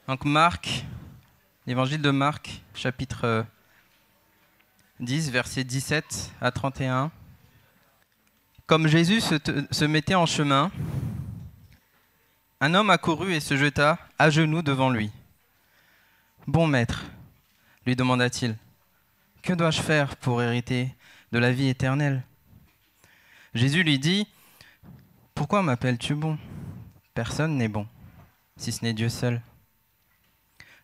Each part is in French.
Donc Marc, l'évangile de Marc, chapitre 10, versets 17 à 31. Comme Jésus se mettait en chemin, un homme accourut et se jeta à genoux devant lui. « Bon maître, lui demanda-t-il, que dois-je faire pour hériter de la vie éternelle ?» Jésus lui dit, « Pourquoi m'appelles-tu bon ? Personne n'est bon, si ce n'est Dieu seul.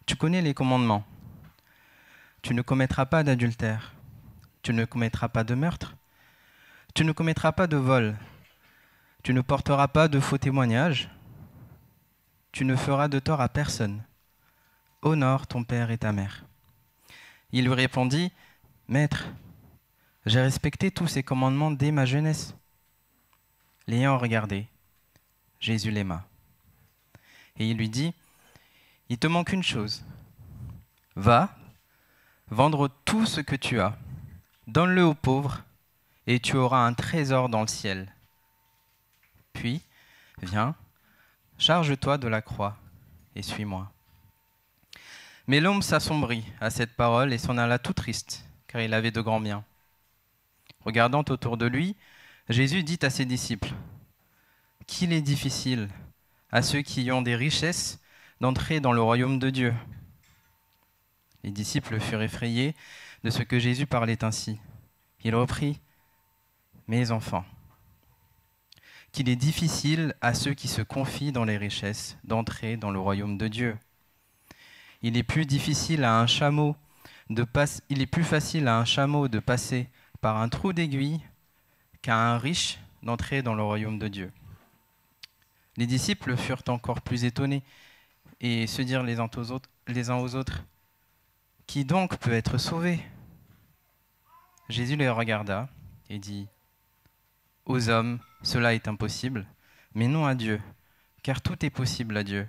Tu connais les commandements. Tu ne commettras pas d'adultère. Tu ne commettras pas de meurtre. Tu ne commettras pas de vol. Tu ne porteras pas de faux témoignages. Tu ne feras de tort à personne. Honore ton père et ta mère. » Il lui répondit, « Maître, j'ai respecté tous ces commandements dès ma jeunesse. » L'ayant regardé, Jésus l'aima. Et il lui dit, « Il te manque une chose. Va, vendre tout ce que tu as, donne-le aux pauvres, et tu auras un trésor dans le ciel. Puis, viens, charge-toi de la croix, et suis-moi. » Mais l'homme s'assombrit à cette parole et s'en alla tout triste, car il avait de grands biens. Regardant autour de lui, Jésus dit à ses disciples, « Qu'il est difficile à ceux qui ont des richesses d'entrer dans le royaume de Dieu. » Les disciples furent effrayés de ce que Jésus parlait ainsi. Il reprit, « Mes enfants, qu'il est difficile à ceux qui se confient dans les richesses d'entrer dans le royaume de Dieu. Il est plus facile à un chameau de passer par un trou d'aiguille qu'à un riche d'entrer dans le royaume de Dieu. » Les disciples furent encore plus étonnés et se dirent les uns aux autres, « Qui donc peut être sauvé ?» Jésus les regarda et dit, « Aux hommes, cela est impossible, mais non à Dieu, car tout est possible à Dieu. »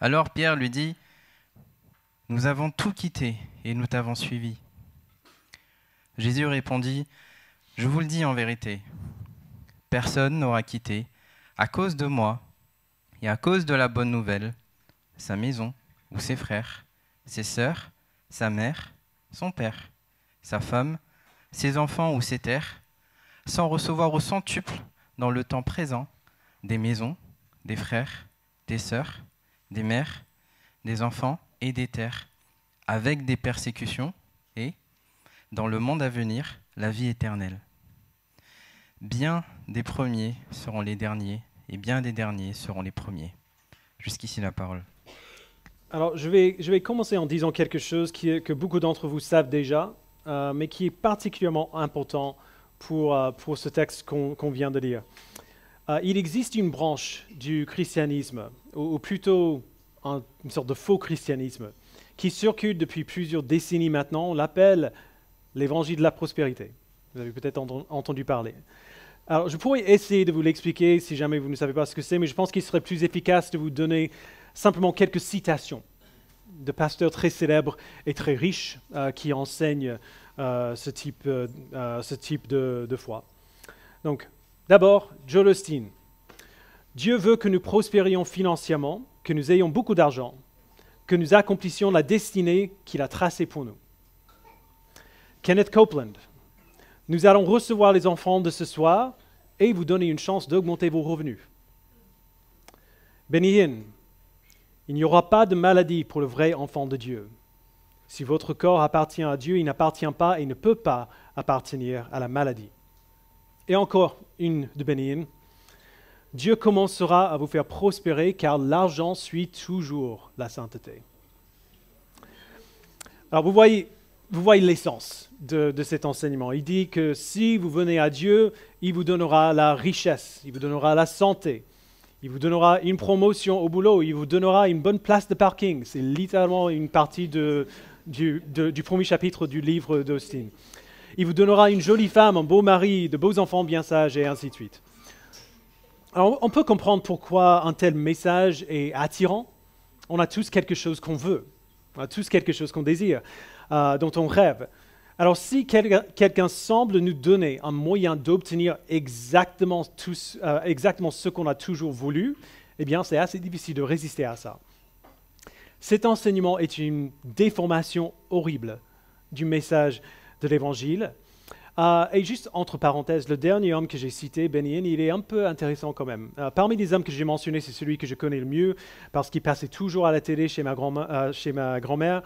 Alors Pierre lui dit, « Nous avons tout quitté et nous t'avons suivi. » Jésus répondit, « Je vous le dis en vérité, personne n'aura quitté, à cause de moi et à cause de la bonne nouvelle, sa maison ou ses frères, ses sœurs, sa mère, son père, sa femme, ses enfants ou ses terres, sans recevoir au centuple dans le temps présent des maisons, des frères, des sœurs, des mères, des enfants et des terres, avec des persécutions et, dans le monde à venir, la vie éternelle. Bien des premiers seront les derniers, et bien des derniers seront les premiers. » Jusqu'ici la parole. Alors, je vais commencer en disant quelque chose que beaucoup d'entre vous savent déjà, mais qui est particulièrement important pour ce texte qu'on vient de lire. Il existe une branche du christianisme, ou plutôt une sorte de faux christianisme, qui circule depuis plusieurs décennies maintenant. On l'appelle l'évangile de la prospérité. Vous avez peut-être entendu parler. Alors, je pourrais essayer de vous l'expliquer si jamais vous ne savez pas ce que c'est, mais je pense qu'il serait plus efficace de vous donner simplement quelques citations de pasteurs très célèbres et très riches qui enseignent ce type de foi. Donc, d'abord, Joel Osteen. « Dieu veut que nous prospérions financièrement, que nous ayons beaucoup d'argent, que nous accomplissions la destinée qu'il a tracée pour nous. » Kenneth Copeland. « Nous allons recevoir les enfants de ce soir et vous donner une chance d'augmenter vos revenus. » Benny Hinn. « Il n'y aura pas de maladie pour le vrai enfant de Dieu. Si votre corps appartient à Dieu, il n'appartient pas et ne peut pas appartenir à la maladie. » Et encore une de Benny Hinn. « Dieu commencera à vous faire prospérer car l'argent suit toujours la sainteté. » Alors vous voyez l'essence de cet enseignement. Il dit que si vous venez à Dieu, il vous donnera la richesse, il vous donnera la santé, il vous donnera une promotion au boulot, il vous donnera une bonne place de parking. C'est littéralement une partie du premier chapitre du livre d'Austin. Il vous donnera une jolie femme, un beau mari, de beaux enfants bien sages et ainsi de suite. Alors on peut comprendre pourquoi un tel message est attirant. On a tous quelque chose qu'on veut, on a tous quelque chose qu'on désire, dont on rêve. Alors si quelqu'un semble nous donner un moyen d'obtenir exactement ce qu'on a toujours voulu, eh bien c'est assez difficile de résister à ça. Cet enseignement est une déformation horrible du message de l'Évangile. Et juste entre parenthèses, le dernier homme que j'ai cité, Benny Hinn, il est un peu intéressant quand même. Parmi les hommes que j'ai mentionnés, c'est celui que je connais le mieux parce qu'il passait toujours à la télé chez ma grand-mère.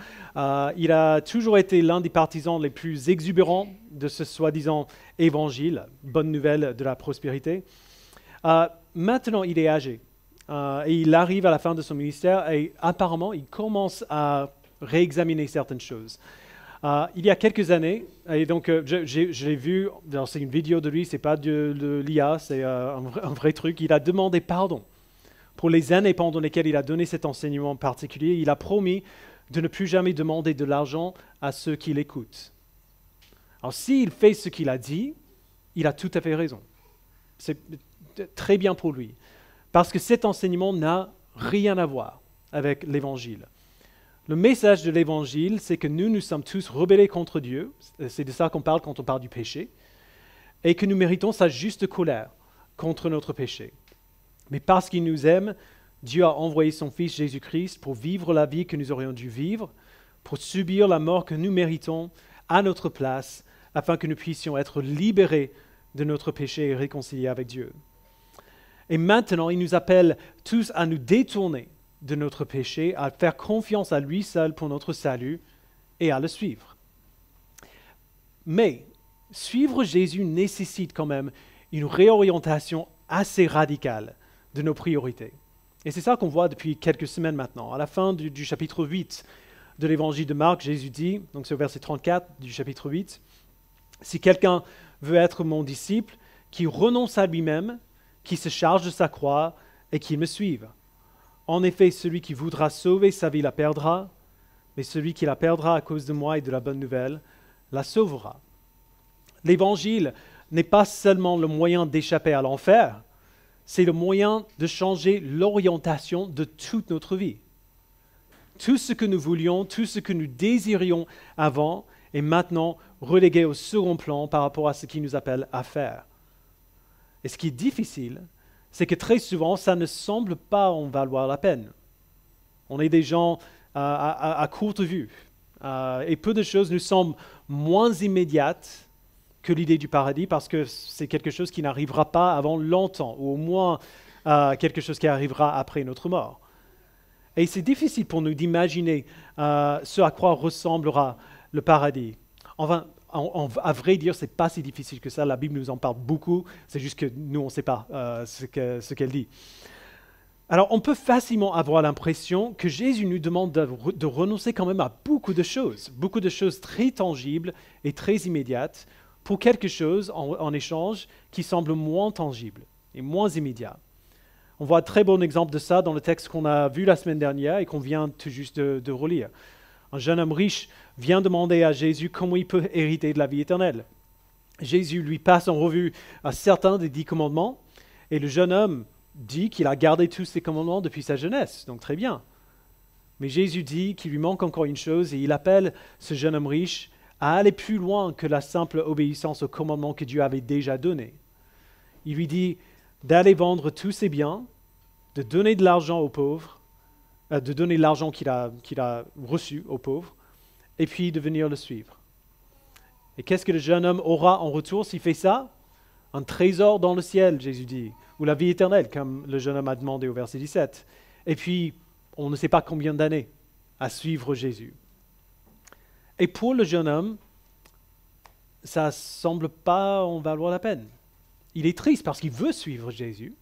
Il a toujours été l'un des partisans les plus exubérants de ce soi-disant évangile, bonne nouvelle de la prospérité. Maintenant, il est âgé et il arrive à la fin de son ministère et apparemment, il commence à réexaminer certaines choses. Il y a quelques années, et donc je l'ai vu, c'est une vidéo de lui, c'est pas de l'IA, c'est un vrai truc, il a demandé pardon pour les années pendant lesquelles il a donné cet enseignement particulier. Il a promis de ne plus jamais demander de l'argent à ceux qui l'écoutent. Alors s'il fait ce qu'il a dit, il a tout à fait raison. C'est très bien pour lui, parce que cet enseignement n'a rien à voir avec l'Évangile. Le message de l'Évangile, c'est que nous sommes tous rebellés contre Dieu, c'est de ça qu'on parle quand on parle du péché, et que nous méritons sa juste colère contre notre péché. Mais parce qu'il nous aime, Dieu a envoyé son Fils Jésus-Christ pour vivre la vie que nous aurions dû vivre, pour subir la mort que nous méritons à notre place, afin que nous puissions être libérés de notre péché et réconciliés avec Dieu. Et maintenant, il nous appelle tous à nous détourner de notre péché, à faire confiance à lui seul pour notre salut et à le suivre. Mais suivre Jésus nécessite quand même une réorientation assez radicale de nos priorités. Et c'est ça qu'on voit depuis quelques semaines maintenant. À la fin du chapitre 8 de l'évangile de Marc, Jésus dit, donc c'est au verset 34 du chapitre 8, « Si quelqu'un veut être mon disciple, qu'il renonce à lui-même, qu'il se charge de sa croix et qu'il me suive. En effet, celui qui voudra sauver sa vie la perdra, mais celui qui la perdra à cause de moi et de la bonne nouvelle la sauvera. » L'évangile n'est pas seulement le moyen d'échapper à l'enfer, c'est le moyen de changer l'orientation de toute notre vie. Tout ce que nous voulions, tout ce que nous désirions avant est maintenant relégué au second plan par rapport à ce qu'il nous appelle à faire. Et ce qui est difficile, c'est que très souvent, ça ne semble pas en valoir la peine. On est des gens à courte vue. Et peu de choses nous semblent moins immédiates que l'idée du paradis parce que c'est quelque chose qui n'arrivera pas avant longtemps, ou au moins quelque chose qui arrivera après notre mort. Et c'est difficile pour nous d'imaginer ce à quoi ressemblera le paradis. Enfin, à vrai dire, ce n'est pas si difficile que ça. La Bible nous en parle beaucoup. C'est juste que nous, on ne sait pas ce qu'elle dit. Alors, on peut facilement avoir l'impression que Jésus nous demande de renoncer quand même à beaucoup de choses très tangibles et très immédiates, pour quelque chose en échange qui semble moins tangible et moins immédiat. On voit un très bon exemple de ça dans le texte qu'on a vu la semaine dernière et qu'on vient tout juste de relire. Un jeune homme riche vient demander à Jésus comment il peut hériter de la vie éternelle. Jésus lui passe en revue certains des 10 commandements et le jeune homme dit qu'il a gardé tous ces commandements depuis sa jeunesse, donc très bien. Mais Jésus dit qu'il lui manque encore une chose et il appelle ce jeune homme riche à aller plus loin que la simple obéissance aux commandements que Dieu avait déjà donnés. Il lui dit d'aller vendre tous ses biens, de donner de l'argent aux pauvres, de donner l'argent qu'il a reçu aux pauvres, et puis de venir le suivre. Et qu'est-ce que le jeune homme aura en retour s'il fait ça? Un trésor dans le ciel, Jésus dit, ou la vie éternelle, comme le jeune homme a demandé au verset 17. Et puis, on ne sait pas combien d'années à suivre Jésus. Et pour le jeune homme, ça ne semble pas en valoir la peine. Il est triste parce qu'il veut suivre Jésus,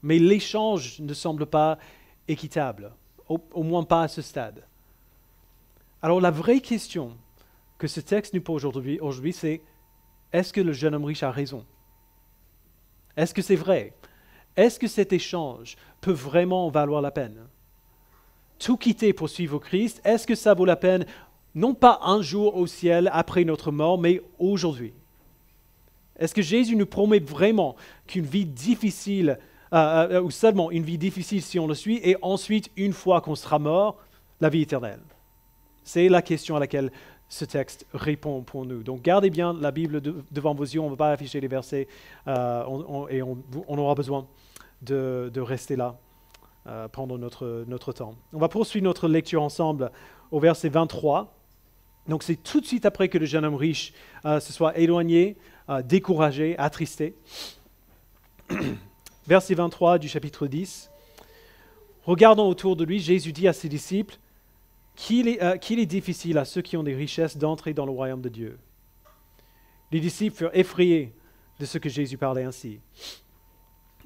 mais l'échange ne semble pas équitable, au moins pas à ce stade. Alors la vraie question que ce texte nous pose aujourd'hui, c'est est-ce que le jeune homme riche a raison? Est-ce que c'est vrai? Est-ce que cet échange peut vraiment en valoir la peine? Tout quitter pour suivre Christ, est-ce que ça vaut la peine, non pas un jour au ciel après notre mort, mais aujourd'hui? Est-ce que Jésus nous promet vraiment qu'une vie difficile, ou seulement une vie difficile si on le suit, et ensuite, une fois qu'on sera mort, la vie éternelle? C'est la question à laquelle ce texte répond pour nous. Donc gardez bien la Bible devant vos yeux, on ne va pas afficher les versets, et on aura besoin de rester là pendant notre temps. On va poursuivre notre lecture ensemble au verset 23. Donc c'est tout de suite après que le jeune homme riche se soit éloigné, découragé, attristé. Verset 23 du chapitre 10. Regardant autour de lui, Jésus dit à ses disciples qu'il est difficile à ceux qui ont des richesses d'entrer dans le royaume de Dieu. Les disciples furent effrayés de ce que Jésus parlait ainsi.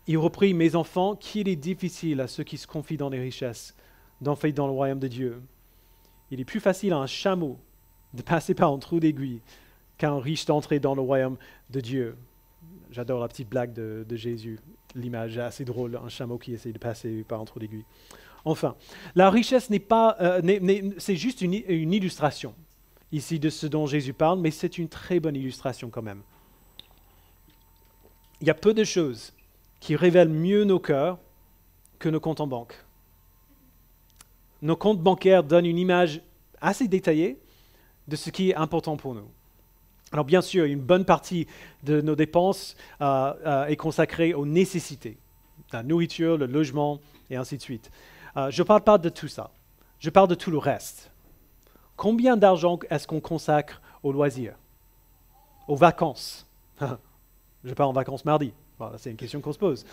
Il reprit, mes enfants, qu'il est difficile à ceux qui se confient dans les richesses d'entrer dans le royaume de Dieu. Il est plus facile à un chameau de passer par un trou d'aiguille qu'à un riche d'entrer dans le royaume de Dieu. J'adore la petite blague de Jésus, l'image est assez drôle, un chameau qui essaie de passer par un trou d'aiguille. Enfin, la richesse c'est juste une illustration ici de ce dont Jésus parle, mais c'est une très bonne illustration quand même. Il y a peu de choses qui révèlent mieux nos cœurs que nos comptes en banque. Nos comptes bancaires donnent une image assez détaillée de ce qui est important pour nous. Alors bien sûr, une bonne partie de nos dépenses est consacrée aux nécessités, la nourriture, le logement et ainsi de suite. Je ne parle pas de tout ça, je parle de tout le reste. Combien d'argent est-ce qu'on consacre aux loisirs, aux vacances? Je pars en vacances mardi, voilà, c'est une question qu'on se pose.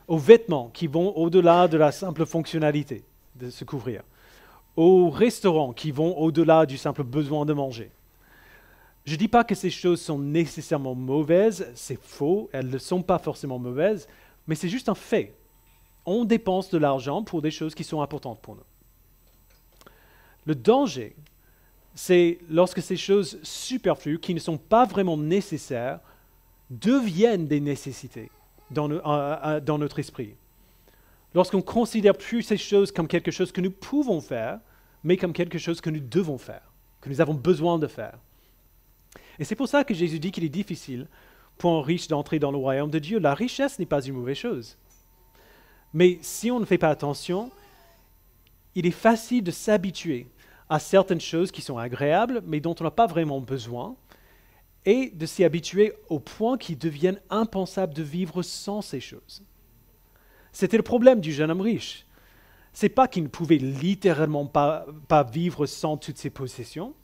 Aux vêtements qui vont au-delà de la simple fonctionnalité de se couvrir. Aux restaurants qui vont au-delà du simple besoin de manger. Je ne dis pas que ces choses sont nécessairement mauvaises, c'est faux, elles ne sont pas forcément mauvaises, mais c'est juste un fait. On dépense de l'argent pour des choses qui sont importantes pour nous. Le danger, c'est lorsque ces choses superflues, qui ne sont pas vraiment nécessaires, deviennent des nécessités dans notre esprit. Lorsqu'on ne considère plus ces choses comme quelque chose que nous pouvons faire, mais comme quelque chose que nous devons faire, que nous avons besoin de faire. Et c'est pour ça que Jésus dit qu'il est difficile pour un riche d'entrer dans le royaume de Dieu. La richesse n'est pas une mauvaise chose. Mais si on ne fait pas attention, il est facile de s'habituer à certaines choses qui sont agréables, mais dont on n'a pas vraiment besoin, et de s'y habituer au point qu'il devienne impensable de vivre sans ces choses. C'était le problème du jeune homme riche. Ce n'est pas qu'il ne pouvait littéralement pas vivre sans toutes ses possessions,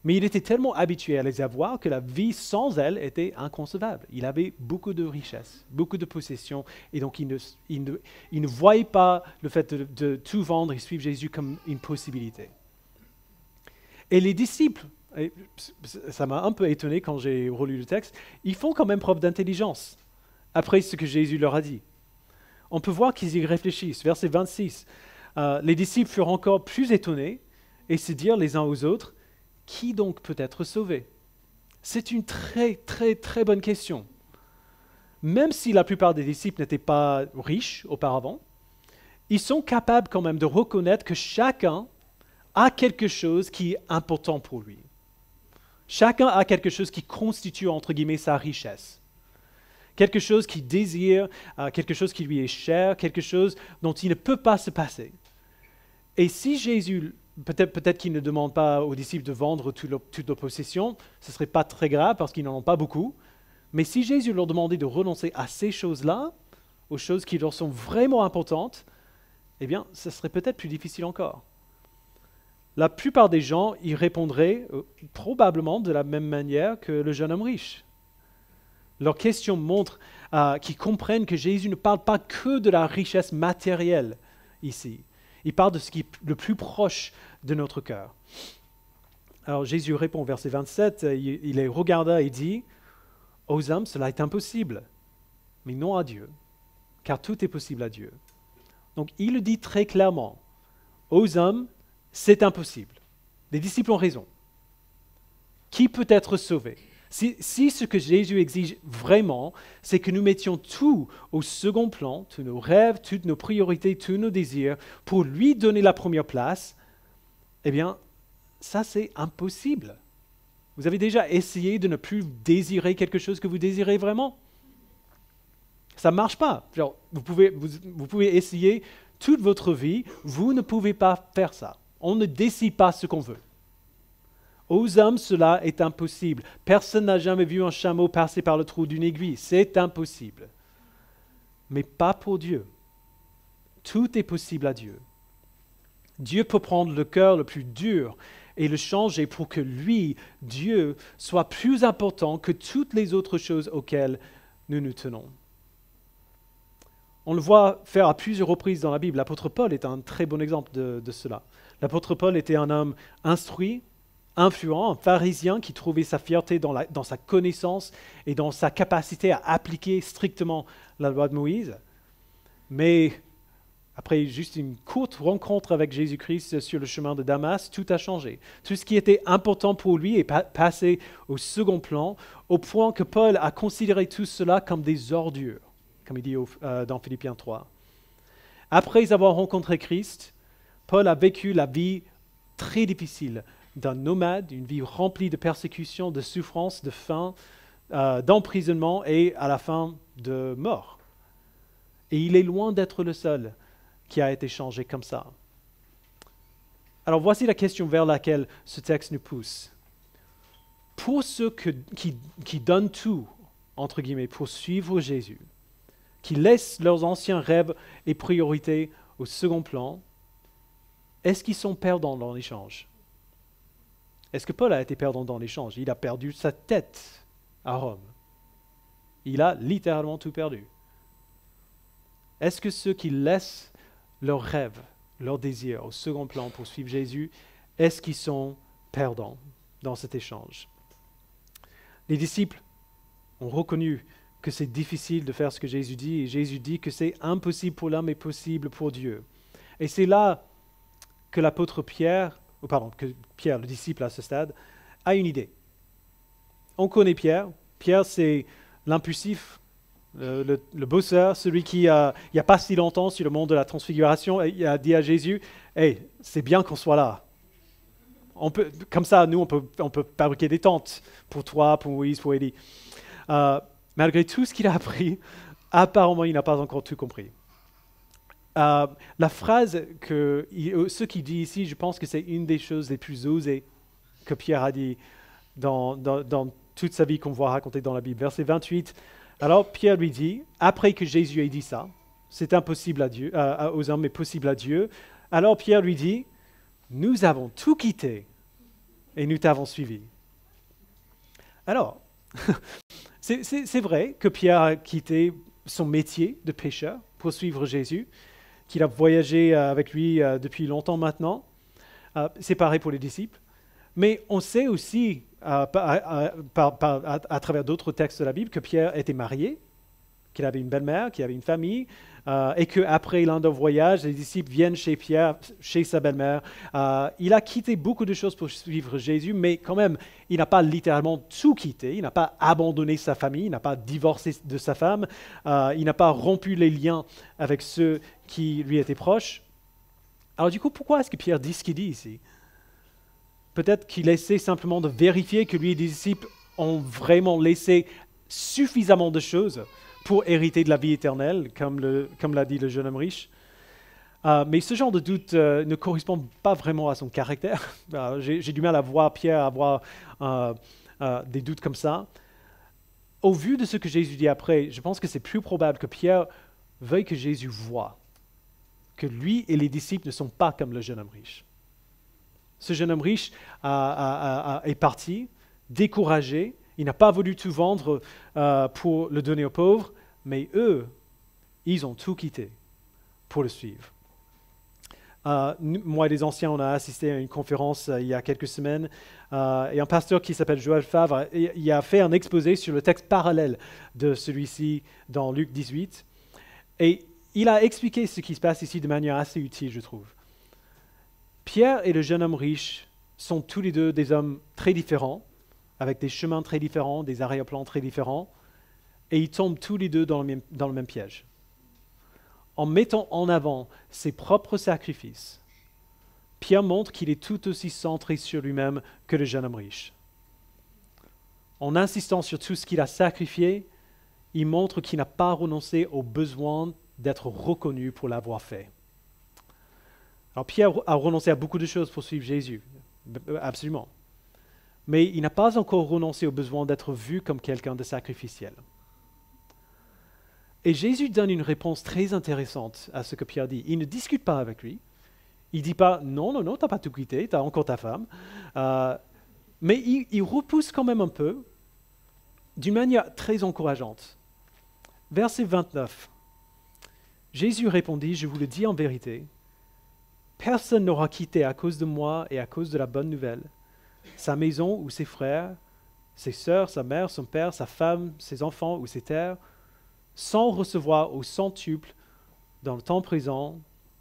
mais il était tellement habitué à les avoir que la vie sans elles était inconcevable. Il avait beaucoup de richesses, beaucoup de possessions, et donc il ne voyait pas le fait de tout vendre et suivre Jésus comme une possibilité. Et les disciples, et ça m'a un peu étonné quand j'ai relu le texte, ils font quand même preuve d'intelligence après ce que Jésus leur a dit. On peut voir qu'ils y réfléchissent. Verset 26, les disciples furent encore plus étonnés et se dirent les uns aux autres, « Qui donc peut être sauvé ?» C'est une très, très, très bonne question. Même si la plupart des disciples n'étaient pas riches auparavant, ils sont capables quand même de reconnaître que chacun a quelque chose qui est important pour lui. Chacun a quelque chose qui constitue, entre guillemets, sa richesse. Quelque chose qu'il désire, quelque chose qui lui est cher, quelque chose dont il ne peut pas se passer. Et si Jésus, peut-être qu'il ne demande pas aux disciples de vendre toutes leurs possessions, ce ne serait pas très grave parce qu'ils n'en ont pas beaucoup, mais si Jésus leur demandait de renoncer à ces choses-là, aux choses qui leur sont vraiment importantes, eh bien, ce serait peut-être plus difficile encore. La plupart des gens y répondraient probablement de la même manière que le jeune homme riche. Leurs questions montrent qu'ils comprennent que Jésus ne parle pas que de la richesse matérielle ici. Il parle de ce qui est le plus proche de notre cœur. Alors Jésus répond au verset 27, il les regarda et dit, « Aux hommes, cela est impossible, mais non à Dieu, car tout est possible à Dieu. » Donc il le dit très clairement, « Aux hommes, c'est impossible. » Les disciples ont raison. Qui peut être sauvé ? Si ce que Jésus exige vraiment, c'est que nous mettions tout au second plan, tous nos rêves, toutes nos priorités, tous nos désirs, pour lui donner la première place, eh bien, ça c'est impossible. Vous avez déjà essayé de ne plus désirer quelque chose que vous désirez vraiment ? Ça ne marche pas. Genre, vous pouvez essayer toute votre vie, vous ne pouvez pas faire ça. On ne décide pas ce qu'on veut. Aux hommes, cela est impossible. Personne n'a jamais vu un chameau passer par le trou d'une aiguille. C'est impossible. Mais pas pour Dieu. Tout est possible à Dieu. Dieu peut prendre le cœur le plus dur et le changer pour que lui, Dieu, soit plus important que toutes les autres choses auxquelles nous nous tenons. On le voit faire à plusieurs reprises dans la Bible. L'apôtre Paul est un très bon exemple de cela. L'apôtre Paul était un homme instruit, influent, un pharisien qui trouvait sa fierté dans sa connaissance et dans sa capacité à appliquer strictement la loi de Moïse. Mais après juste une courte rencontre avec Jésus-Christ sur le chemin de Damas, tout a changé. Tout ce qui était important pour lui est passé au second plan, au point que Paul a considéré tout cela comme des ordures, comme il dit dans Philippiens 3. Après avoir rencontré Christ, Paul a vécu la vie très difficile d'un nomade, une vie remplie de persécutions, de souffrances, de faim, d'emprisonnement et à la fin de mort. Et il est loin d'être le seul qui a été changé comme ça. Alors voici la question vers laquelle ce texte nous pousse. Pour ceux qui donnent tout, entre guillemets, pour suivre Jésus, qui laissent leurs anciens rêves et priorités au second plan, est-ce qu'ils sont perdants dans l'échange? Est-ce que Paul a été perdant dans l'échange? Il a perdu sa tête à Rome. Il a littéralement tout perdu. Est-ce que ceux qui laissent leurs rêves, leurs désirs au second plan pour suivre Jésus, est-ce qu'ils sont perdants dans cet échange? Les disciples ont reconnu que c'est difficile de faire ce que Jésus dit, et Jésus dit que c'est impossible pour l'homme et possible pour Dieu. Et c'est là que l'apôtre Pierre, que Pierre, le disciple à ce stade, a une idée. On connaît Pierre. Pierre, c'est l'impulsif, le bosseur, celui qui, il n'y a pas si longtemps, sur le mont de la Transfiguration, il a dit à Jésus, « Hey, c'est bien qu'on soit là. Comme ça, nous, on peut fabriquer des tentes pour toi, pour Moïse, pour Élie. » Malgré tout ce qu'il a appris, apparemment, il n'a pas encore tout compris. La phrase ce qu'il dit ici, je pense que c'est une des choses les plus osées que Pierre a dit dans toute sa vie qu'on voit raconter dans la Bible. Verset 28, alors Pierre lui dit, après que Jésus ait dit ça, c'est impossible aux hommes mais possible à Dieu, alors Pierre lui dit, nous avons tout quitté et nous t'avons suivi. Alors, c'est vrai que Pierre a quitté son métier de pêcheur pour suivre Jésus, qu'il a voyagé avec lui depuis longtemps maintenant. C'est pareil pour les disciples. Mais on sait aussi, à travers d'autres textes de la Bible, que Pierre était marié, qu'il avait une belle-mère, qu'il avait une famille, et qu'après l'un de voyages, les disciples viennent chez Pierre, chez sa belle-mère. Il a quitté beaucoup de choses pour suivre Jésus, mais quand même, il n'a pas littéralement tout quitté, il n'a pas abandonné sa famille, il n'a pas divorcé de sa femme, il n'a pas rompu les liens avec ceux qui lui étaient proches. Alors du coup, pourquoi est-ce que Pierre dit ce qu'il dit ici? Peut-être qu'il essaie simplement de vérifier que lui et les disciples ont vraiment laissé suffisamment de choses pour hériter de la vie éternelle, comme l'a dit le jeune homme riche. Mais ce genre de doute ne correspond pas vraiment à son caractère. J'ai du mal à voir Pierre avoir des doutes comme ça. Au vu de ce que Jésus dit après, je pense que c'est plus probable que Pierre veuille que Jésus voie que lui et les disciples ne sont pas comme le jeune homme riche. Ce jeune homme riche est parti, découragé. Il n'a pas voulu tout vendre pour le donner aux pauvres, mais eux, ils ont tout quitté pour le suivre. Moi et les anciens, on a assisté à une conférence il y a quelques semaines, et un pasteur qui s'appelle Joël Favre, il a fait un exposé sur le texte parallèle de celui-ci dans Luc 18, et il a expliqué ce qui se passe ici de manière assez utile, je trouve. Pierre et le jeune homme riche sont tous les deux des hommes très différents, avec des chemins très différents, des arrière-plans très différents, et ils tombent tous les deux dans le même piège. En mettant en avant ses propres sacrifices, Pierre montre qu'il est tout aussi centré sur lui-même que le jeune homme riche. En insistant sur tout ce qu'il a sacrifié, il montre qu'il n'a pas renoncé au besoin d'être reconnu pour l'avoir fait. Alors Pierre a renoncé à beaucoup de choses pour suivre Jésus, absolument. Mais il n'a pas encore renoncé au besoin d'être vu comme quelqu'un de sacrificiel. Et Jésus donne une réponse très intéressante à ce que Pierre dit. Il ne discute pas avec lui. Il ne dit pas « Non, non, non, tu n'as pas tout quitté, tu as encore ta femme. Mais il repousse quand même un peu, d'une manière très encourageante. Verset 29. Jésus répondit « Je vous le dis en vérité, personne n'aura quitté à cause de moi et à cause de la bonne nouvelle sa maison ou ses frères, ses sœurs, sa mère, son père, sa femme, ses enfants ou ses terres, sans recevoir au centuple dans le temps présent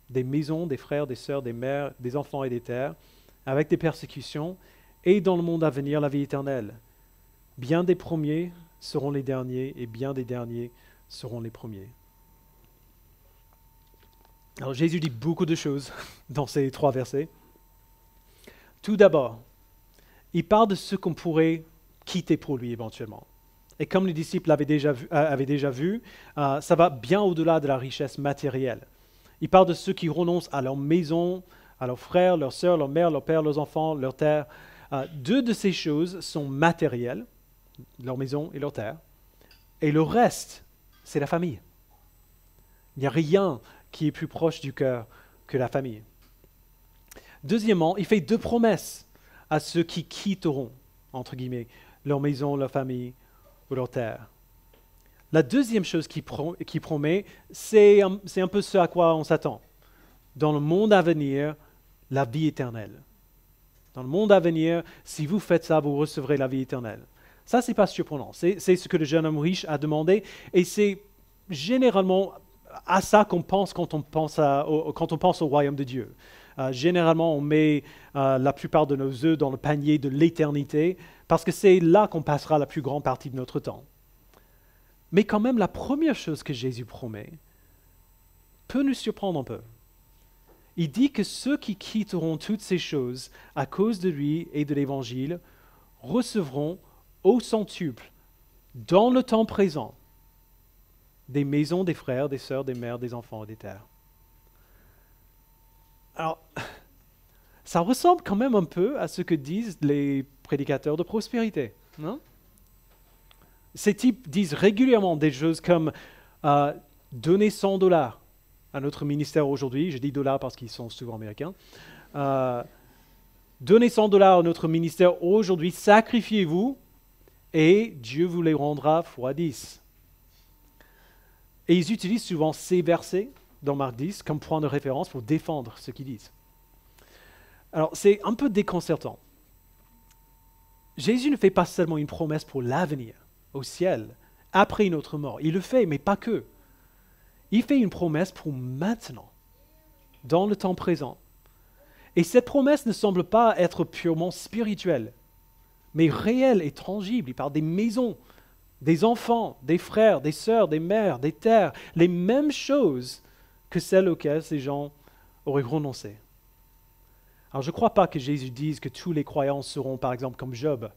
des maisons, des frères, des sœurs, des mères, des enfants et des terres, avec des persécutions, et dans le monde à venir la vie éternelle. Bien des premiers seront les derniers, et bien des derniers seront les premiers. » Alors Jésus dit beaucoup de choses dans ces 3 versets. Tout d'abord, il parle de ce qu'on pourrait quitter pour lui éventuellement. Et comme les disciples avaient déjà vu, ça va bien au-delà de la richesse matérielle. Il parle de ceux qui renoncent à leur maison, à leurs frères, leurs sœurs, leur mère, leur père, leurs enfants, leur terre. 2 de ces choses sont matérielles, leur maison et leur terre. Et le reste, c'est la famille. Il n'y a rien qui est plus proche du cœur que la famille. Deuxièmement, il fait 2 promesses à ceux qui quitteront, entre guillemets, leur maison, leur famille ou leur terre. La deuxième chose qu'il promet, c'est un peu ce à quoi on s'attend. Dans le monde à venir, la vie éternelle. Dans le monde à venir, si vous faites ça, vous recevrez la vie éternelle. Ça, c'est pas surprenant. C'est ce que le jeune homme riche a demandé, et c'est généralement à ça qu'on pense quand on pense au royaume de Dieu. Généralement, on met la plupart de nos œufs dans le panier de l'éternité, parce que c'est là qu'on passera la plus grande partie de notre temps. Mais quand même, la première chose que Jésus promet peut nous surprendre un peu. Il dit que ceux qui quitteront toutes ces choses à cause de lui et de l'Évangile recevront au centuple, dans le temps présent, des maisons, des frères, des sœurs, des mères, des enfants et des terres. Alors, ça ressemble quand même un peu à ce que disent les prédicateurs de prospérité, non? Ces types disent régulièrement des choses comme donner $100 à notre ministère aujourd'hui. Je dis dollars parce qu'ils sont souvent américains. Donnez $100 à notre ministère aujourd'hui, sacrifiez-vous et Dieu vous les rendra fois 10. Et ils utilisent souvent ces versets dans Marc 10 comme point de référence pour défendre ce qu'ils disent. Alors, c'est un peu déconcertant. Jésus ne fait pas seulement une promesse pour l'avenir, au ciel, après notre mort. Il le fait, mais pas que. Il fait une promesse pour maintenant, dans le temps présent. Et cette promesse ne semble pas être purement spirituelle, mais réelle et tangible. Il parle des maisons, des enfants, des frères, des sœurs, des mères, des terres, les mêmes choses que celles auxquelles ces gens auraient renoncé. Alors je ne crois pas que Jésus dise que tous les croyants seront par exemple comme Job,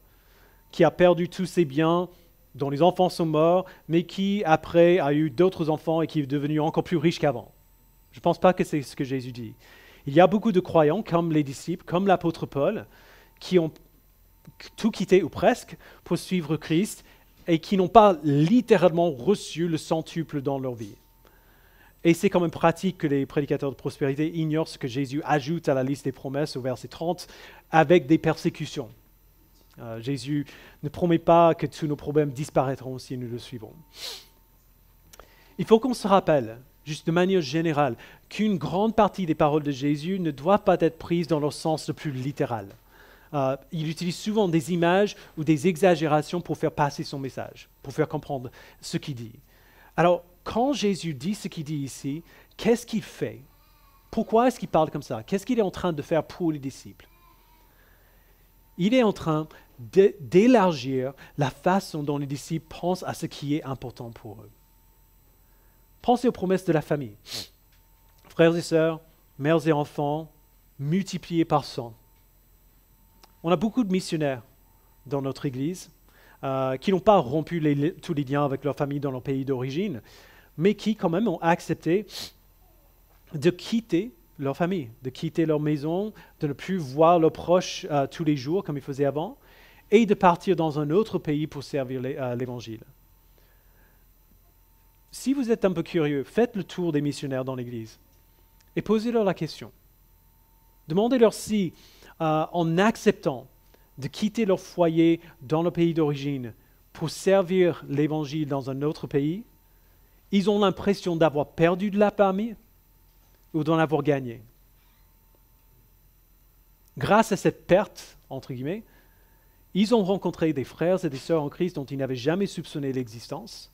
qui a perdu tous ses biens, dont les enfants sont morts, mais qui après a eu d'autres enfants et qui est devenu encore plus riche qu'avant. Je ne pense pas que c'est ce que Jésus dit. Il y a beaucoup de croyants, comme les disciples, comme l'apôtre Paul, qui ont tout quitté ou presque pour suivre Christ et qui n'ont pas littéralement reçu le centuple dans leur vie. Et c'est quand même pratique que les prédicateurs de prospérité ignorent ce que Jésus ajoute à la liste des promesses au verset 30 avec des persécutions. Jésus ne promet pas que tous nos problèmes disparaîtront si nous le suivons. Il faut qu'on se rappelle, juste de manière générale, qu'une grande partie des paroles de Jésus ne doivent pas être prises dans leur sens le plus littéral. Il utilise souvent des images ou des exagérations pour faire passer son message, pour faire comprendre ce qu'il dit. Alors, quand Jésus dit ce qu'il dit ici, qu'est-ce qu'il fait? Pourquoi est-ce qu'il parle comme ça? Qu'est-ce qu'il est en train de faire pour les disciples? Il est en train d'élargir la façon dont les disciples pensent à ce qui est important pour eux. Pensez aux promesses de la famille. Frères et sœurs, mères et enfants, multipliés par 100. On a beaucoup de missionnaires dans notre Église qui n'ont pas rompu tous les liens avec leur famille dans leur pays d'origine, mais qui quand même ont accepté de quitter leur famille, de quitter leur maison, de ne plus voir leurs proches tous les jours comme ils faisaient avant, et de partir dans un autre pays pour servir l'Évangile. si vous êtes un peu curieux, faites le tour des missionnaires dans l'Église et posez-leur la question. Demandez-leur si, en acceptant de quitter leur foyer dans le pays d'origine pour servir l'Évangile dans un autre pays, ils ont l'impression d'avoir perdu de la famille ou d'en avoir gagné. Grâce à cette perte, entre guillemets, ils ont rencontré des frères et des sœurs en Christ dont ils n'avaient jamais soupçonné l'existence.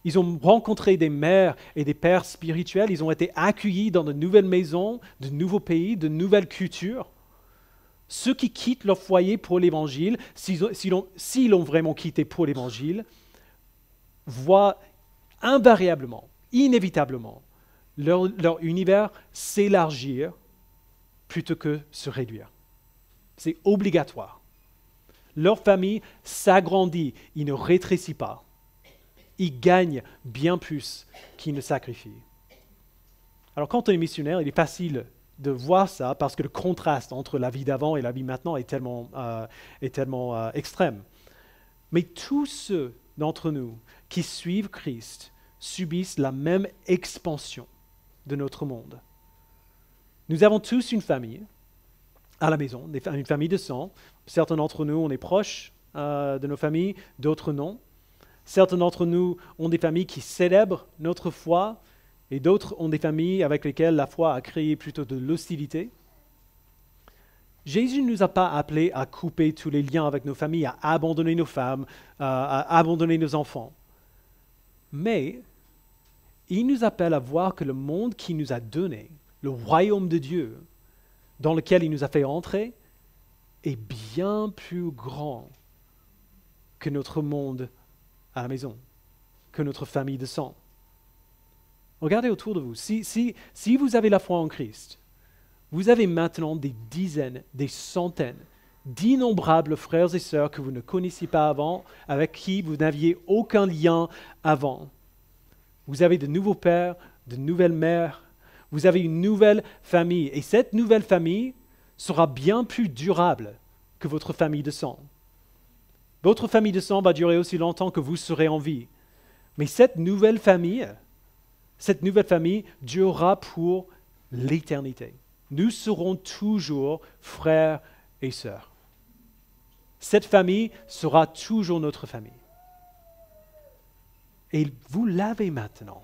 Ils ont rencontré des mères et des pères spirituels. Ils ont été accueillis dans de nouvelles maisons, de nouveaux pays, de nouvelles cultures. Ceux qui quittent leur foyer pour l'Évangile, s'ils l'ont vraiment quitté pour l'Évangile, voient invariablement, inévitablement, leur univers s'élargir plutôt que se réduire. C'est obligatoire. Leur famille s'agrandit, il ne rétrécit pas. Il gagne bien plus qu'il ne sacrifie. Alors quand on est missionnaire, il est facile de voir ça parce que le contraste entre la vie d'avant et la vie maintenant est tellement extrême. Mais tous ceux d'entre nous qui suivent Christ subissent la même expansion de notre monde. Nous avons tous une famille à la maison, une famille de sang. Certains d'entre nous, on est proches de nos familles, d'autres non. Certains d'entre nous ont des familles qui célèbrent notre foi et d'autres ont des familles avec lesquelles la foi a créé plutôt de l'hostilité. Jésus ne nous a pas appelés à couper tous les liens avec nos familles, à abandonner nos femmes, à abandonner nos enfants. Mais il nous appelle à voir que le monde qu'il nous a donné, le royaume de Dieu, dans lequel il nous a fait entrer, est bien plus grand que notre monde à la maison, que notre famille de sang. Regardez autour de vous. Si vous avez la foi en Christ, vous avez maintenant des dizaines, des centaines, d'innombrables frères et sœurs que vous ne connaissiez pas avant, avec qui vous n'aviez aucun lien avant. Vous avez de nouveaux pères, de nouvelles mères, vous avez une nouvelle famille. Et cette nouvelle famille sera bien plus durable que votre famille de sang. Votre famille de sang va durer aussi longtemps que vous serez en vie. Mais cette nouvelle famille durera pour l'éternité. Nous serons toujours frères et sœurs. Cette famille sera toujours notre famille. Et vous l'avez maintenant.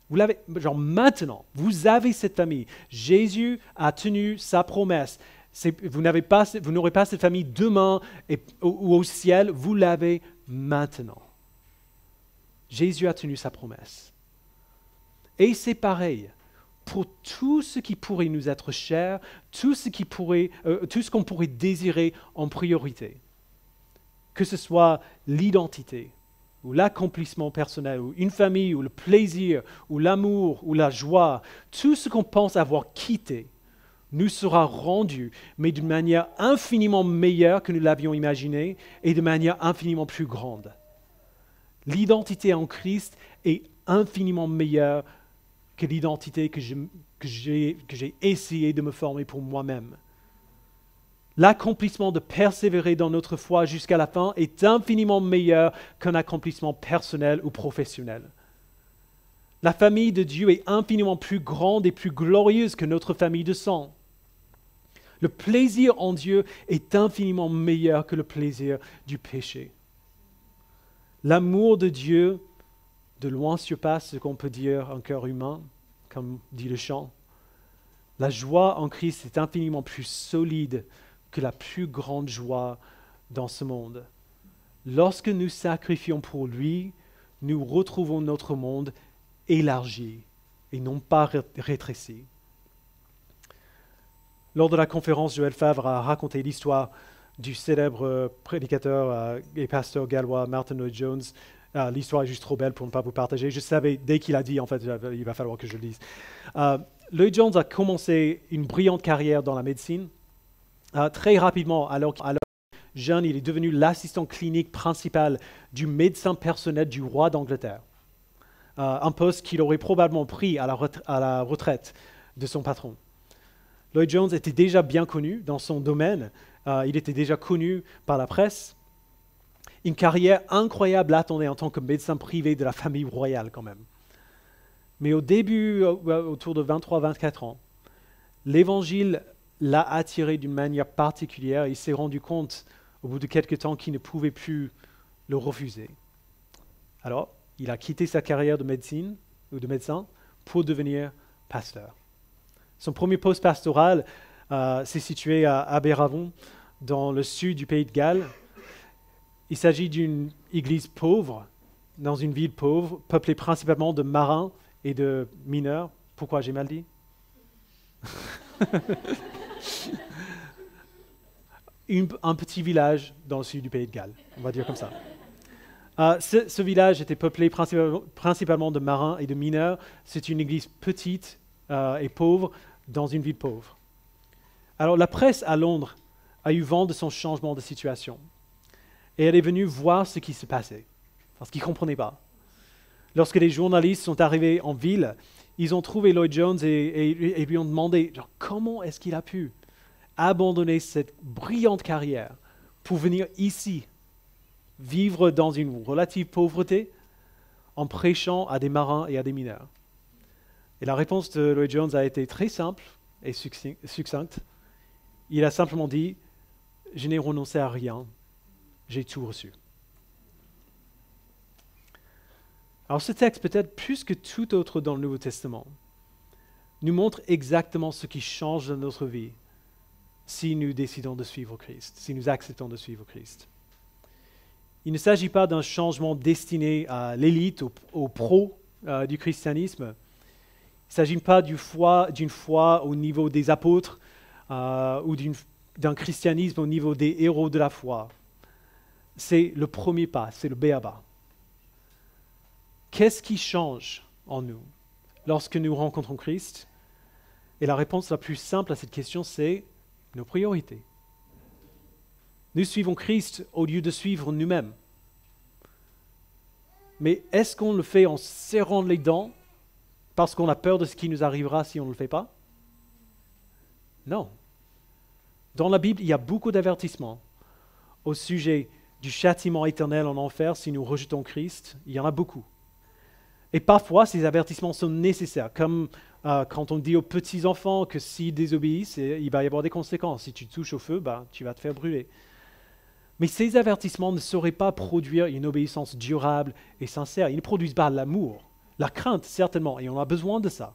Vous l'avez, maintenant, vous avez cette famille. Jésus a tenu sa promesse. Vous n'aurez pas cette famille demain ou au ciel, vous l'avez maintenant. Jésus a tenu sa promesse. Et c'est pareil pour tout ce qui pourrait nous être cher, tout ce qu'on pourrait désirer en priorité. Que ce soit l'identité, ou l'accomplissement personnel, ou une famille, ou le plaisir, ou l'amour, ou la joie, tout ce qu'on pense avoir quitté, nous sera rendu, mais d'une manière infiniment meilleure que nous l'avions imaginé et de manière infiniment plus grande. L'identité en Christ est infiniment meilleure que l'identité que j'ai essayé de me former pour moi-même. L'accomplissement de persévérer dans notre foi jusqu'à la fin est infiniment meilleur qu'un accomplissement personnel ou professionnel. La famille de Dieu est infiniment plus grande et plus glorieuse que notre famille de sang. Le plaisir en Dieu est infiniment meilleur que le plaisir du péché. L'amour de Dieu, de loin surpasse ce qu'on peut dire un cœur humain, comme dit le chant. La joie en Christ est infiniment plus solide que la plus grande joie dans ce monde. Lorsque nous sacrifions pour lui, nous retrouvons notre monde élargi et non pas rétréci. Lors de la conférence, Joël Favre a raconté l'histoire du célèbre prédicateur et pasteur gallois Martin Lloyd-Jones. L'histoire est juste trop belle pour ne pas vous partager. Je savais, dès qu'il a dit, en fait, il va falloir que je le dise. Lloyd-Jones a commencé une brillante carrière dans la médecine. Très rapidement, alors jeune, il est devenu l'assistant clinique principal du médecin personnel du roi d'Angleterre. Un poste qu'il aurait probablement pris à la retraite de son patron. Lloyd-Jones était déjà bien connu dans son domaine. Il était déjà connu par la presse. Une carrière incroyable l'attendait en tant que médecin privé de la famille royale quand même. Mais au début, autour de 23-24 ans, l'évangile l'a attiré d'une manière particulière. Il s'est rendu compte, au bout de quelques temps, qu'il ne pouvait plus le refuser. Alors, il a quitté sa carrière de médecine ou de médecin pour devenir pasteur. Son premier poste pastoral s'est situé à Aberavon, dans le sud du pays de Galles. Il s'agit d'une église pauvre, dans une ville pauvre, peuplée principalement de marins et de mineurs. Pourquoi j'ai mal dit? Un petit village dans le sud du pays de Galles, on va dire comme ça. Ce village était peuplé principalement de marins et de mineurs. C'est une église petite et pauvre dans une ville pauvre. Alors la presse à Londres a eu vent de son changement de situation. Et elle est venue voir ce qui se passait, parce qu'ils ne comprenaient pas. Lorsque les journalistes sont arrivés en ville, ils ont trouvé Lloyd Jones et lui ont demandé comment est-ce qu'il a pu abandonner cette brillante carrière pour venir ici, vivre dans une relative pauvreté, en prêchant à des marins et à des mineurs. Et la réponse de Lloyd Jones a été très simple et succincte. Il a simplement dit « Je n'ai renoncé à rien, j'ai tout reçu ». Alors ce texte, peut-être plus que tout autre dans le Nouveau Testament, nous montre exactement ce qui change dans notre vie si nous décidons de suivre Christ, si nous acceptons de suivre Christ. Il ne s'agit pas d'un changement destiné à l'élite, aux pros du christianisme. Il ne s'agit pas d'une foi au niveau des apôtres ou d'un christianisme au niveau des héros de la foi. C'est le premier pas, c'est le b.a.-ba. Qu'est-ce qui change en nous lorsque nous rencontrons Christ? Et la réponse la plus simple à cette question, c'est nos priorités. Nous suivons Christ au lieu de suivre nous-mêmes. Mais est-ce qu'on le fait en serrant les dents parce qu'on a peur de ce qui nous arrivera si on ne le fait pas? Non. Dans la Bible, il y a beaucoup d'avertissements au sujet du châtiment éternel en enfer si nous rejetons Christ. Il y en a beaucoup. Et parfois, ces avertissements sont nécessaires, comme quand on dit aux petits-enfants que s'ils désobéissent, il va y avoir des conséquences. Si tu touches au feu, tu vas te faire brûler. Mais ces avertissements ne sauraient pas produire une obéissance durable et sincère. Ils ne produisent pas l'amour, la crainte, certainement, et on a besoin de ça.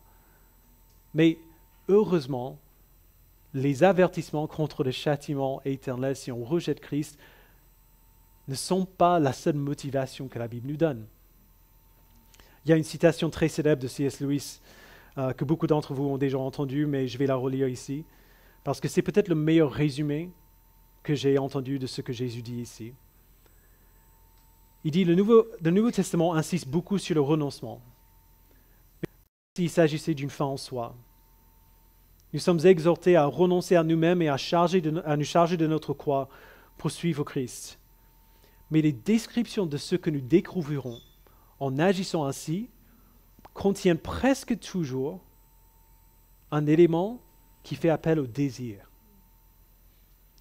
Mais heureusement, les avertissements contre le châtiment éternel, si on rejette Christ, ne sont pas la seule motivation que la Bible nous donne. Il y a une citation très célèbre de C.S. Lewis que beaucoup d'entre vous ont déjà entendue, mais je vais la relire ici, parce que c'est peut-être le meilleur résumé que j'ai entendu de ce que Jésus dit ici. Il dit, le Nouveau Testament insiste beaucoup sur le renoncement. S'il s'agissait d'une fin en soi, nous sommes exhortés à renoncer à nous-mêmes et à nous charger de notre croix pour suivre Christ. Mais les descriptions de ce que nous découvrirons en agissant ainsi contiennent presque toujours un élément qui fait appel au désir.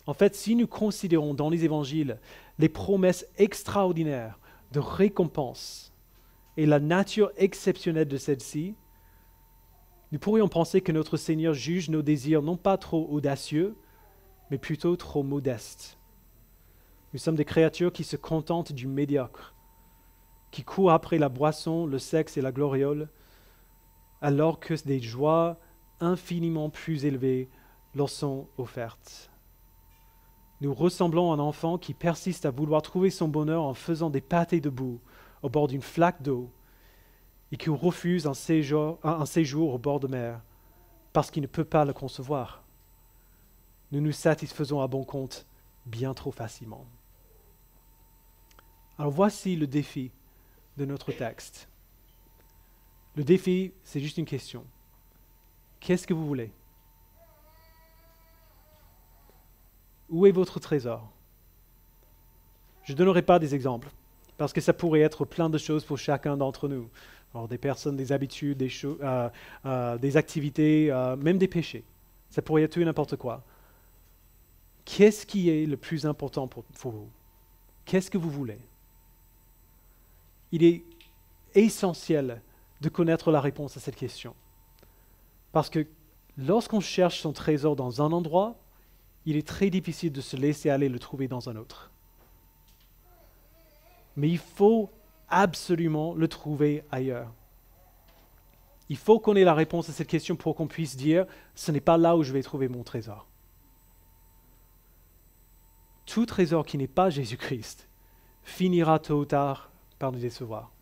En fait, si nous considérons dans les évangiles les promesses extraordinaires de récompense et la nature exceptionnelle de celle-ci, nous pourrions penser que notre Seigneur juge nos désirs non pas trop audacieux, mais plutôt trop modestes. Nous sommes des créatures qui se contentent du médiocre, qui courent après la boisson, le sexe et la gloriole, alors que des joies infiniment plus élevées leur sont offertes. Nous ressemblons à un enfant qui persiste à vouloir trouver son bonheur en faisant des pâtés debout au bord d'une flaque d'eau et qui refuse un séjour au bord de mer parce qu'il ne peut pas le concevoir. Nous nous satisfaisons à bon compte bien trop facilement. Alors voici le défi de notre texte. Le défi, c'est juste une question. Qu'est-ce que vous voulez? Où est votre trésor? Je ne donnerai pas des exemples, parce que ça pourrait être plein de choses pour chacun d'entre nous. Alors, des personnes, des habitudes, des activités, même des péchés. Ça pourrait être tout et n'importe quoi. Qu'est-ce qui est le plus important pour vous? qu'est-ce que vous voulez? Il est essentiel de connaître la réponse à cette question. Parce que lorsqu'on cherche son trésor dans un endroit, il est très difficile de se laisser aller le trouver dans un autre. Mais il faut absolument le trouver ailleurs. Il faut qu'on ait la réponse à cette question pour qu'on puisse dire « ce n'est pas là où je vais trouver mon trésor ». Tout trésor qui n'est pas Jésus-Christ finira tôt ou tard par nous décevoir.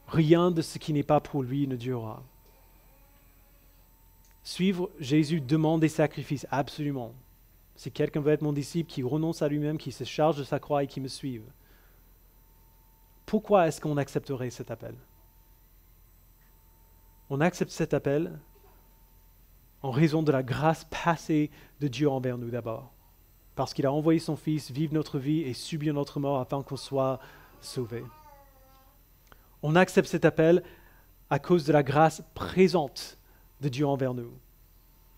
Rien de ce qui n'est pas pour lui ne durera. Suivre Jésus demande des sacrifices, absolument. Si quelqu'un veut être mon disciple, qui renonce à lui-même, qui se charge de sa croix et qui me suive. Pourquoi est-ce qu'on accepterait cet appel? On accepte cet appel en raison de la grâce passée de Dieu envers nous d'abord. Parce qu'il a envoyé son Fils vivre notre vie et subir notre mort afin qu'on soit sauvés. On accepte cet appel à cause de la grâce présente de Dieu envers nous.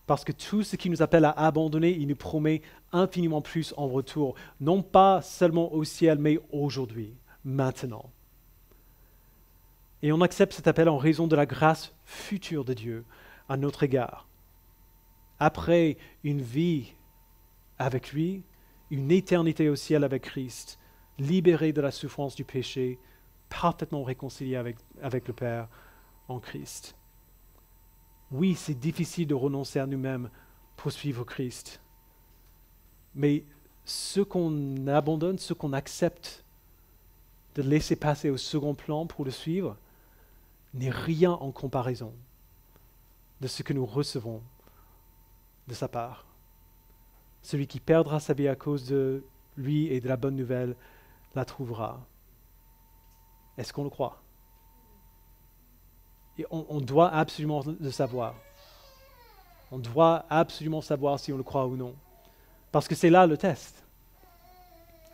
Parce que tout ce qui nous appelle à abandonner, il nous promet infiniment plus en retour. Non pas seulement au ciel, mais aujourd'hui, maintenant. Et on accepte cet appel en raison de la grâce future de Dieu à notre égard. Après une vie avec lui, une éternité au ciel avec Christ, libéré de la souffrance du péché, parfaitement réconcilié avec le Père en Christ. Oui, c'est difficile de renoncer à nous-mêmes pour suivre Christ. Mais ce qu'on abandonne, ce qu'on accepte de laisser passer au second plan pour le suivre, n'est rien en comparaison de ce que nous recevons de sa part. Celui qui perdra sa vie à cause de lui et de la bonne nouvelle la trouvera. Est-ce qu'on le croit? Et on doit absolument le savoir. On doit absolument savoir si on le croit ou non. Parce que c'est là le test.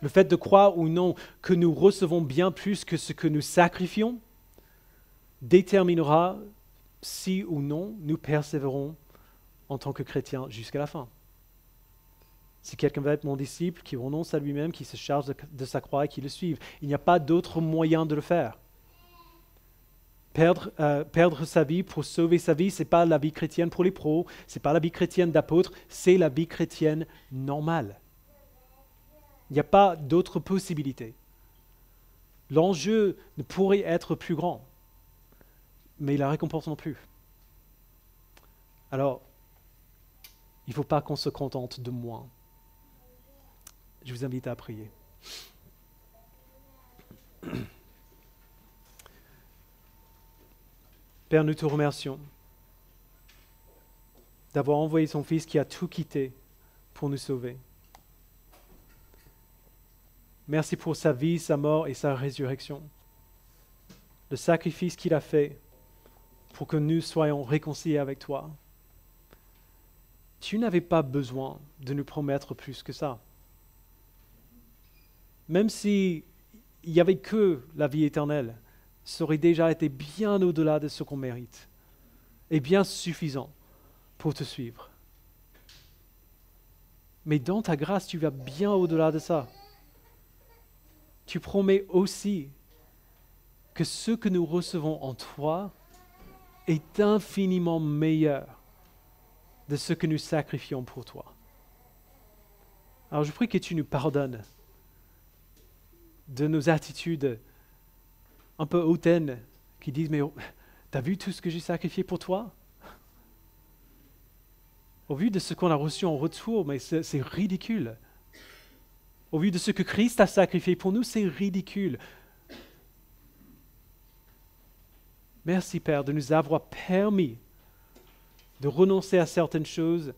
Le fait de croire ou non que nous recevons bien plus que ce que nous sacrifions déterminera si ou non nous persévérons en tant que chrétiens jusqu'à la fin. Si quelqu'un veut être mon disciple, qui renonce à lui-même, qui se charge de sa croix et qui le suive, il n'y a pas d'autre moyen de le faire. Perdre sa vie pour sauver sa vie, ce n'est pas la vie chrétienne pour les pros, ce n'est pas la vie chrétienne d'apôtre, c'est la vie chrétienne normale. Il n'y a pas d'autre possibilité. L'enjeu ne pourrait être plus grand, mais la récompense non plus. Alors, il ne faut pas qu'on se contente de moins. Je vous invite à prier. Père, nous te remercions d'avoir envoyé son Fils qui a tout quitté pour nous sauver. Merci pour sa vie, sa mort et sa résurrection. Le sacrifice qu'il a fait pour que nous soyons réconciliés avec toi. Tu n'avais pas besoin de nous promettre plus que ça. Même s'il n'y avait que la vie éternelle, ça aurait déjà été bien au-delà de ce qu'on mérite et bien suffisant pour te suivre. Mais dans ta grâce, tu vas bien au-delà de ça. Tu promets aussi que ce que nous recevons en toi est infiniment meilleur de ce que nous sacrifions pour toi. Alors je prie que tu nous pardonnes de nos attitudes un peu hautaines qui disent « Mais t'as vu tout ce que j'ai sacrifié pour toi ?» Au vu de ce qu'on a reçu en retour, mais c'est ridicule. Au vu de ce que Christ a sacrifié pour nous, c'est ridicule. Merci Père de nous avoir permis de renoncer à certaines choses,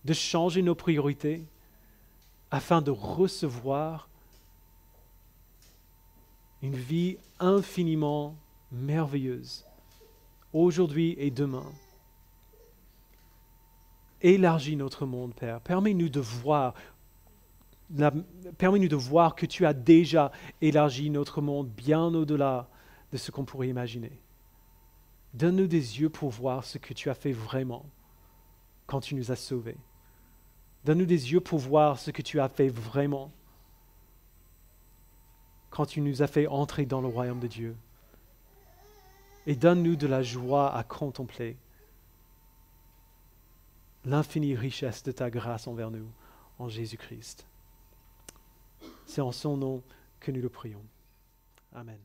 de changer nos priorités, afin de recevoir une vie infiniment merveilleuse, aujourd'hui et demain. Élargis notre monde, Père. Permets-nous de voir que tu as déjà élargi notre monde bien au-delà de ce qu'on pourrait imaginer. Donne-nous des yeux pour voir ce que tu as fait vraiment quand tu nous as sauvés. Donne-nous des yeux pour voir ce que tu as fait vraiment quand tu nous as fait entrer dans le royaume de Dieu. Et donne-nous de la joie à contempler l'infinie richesse de ta grâce envers nous en Jésus-Christ. C'est en son nom que nous le prions. Amen.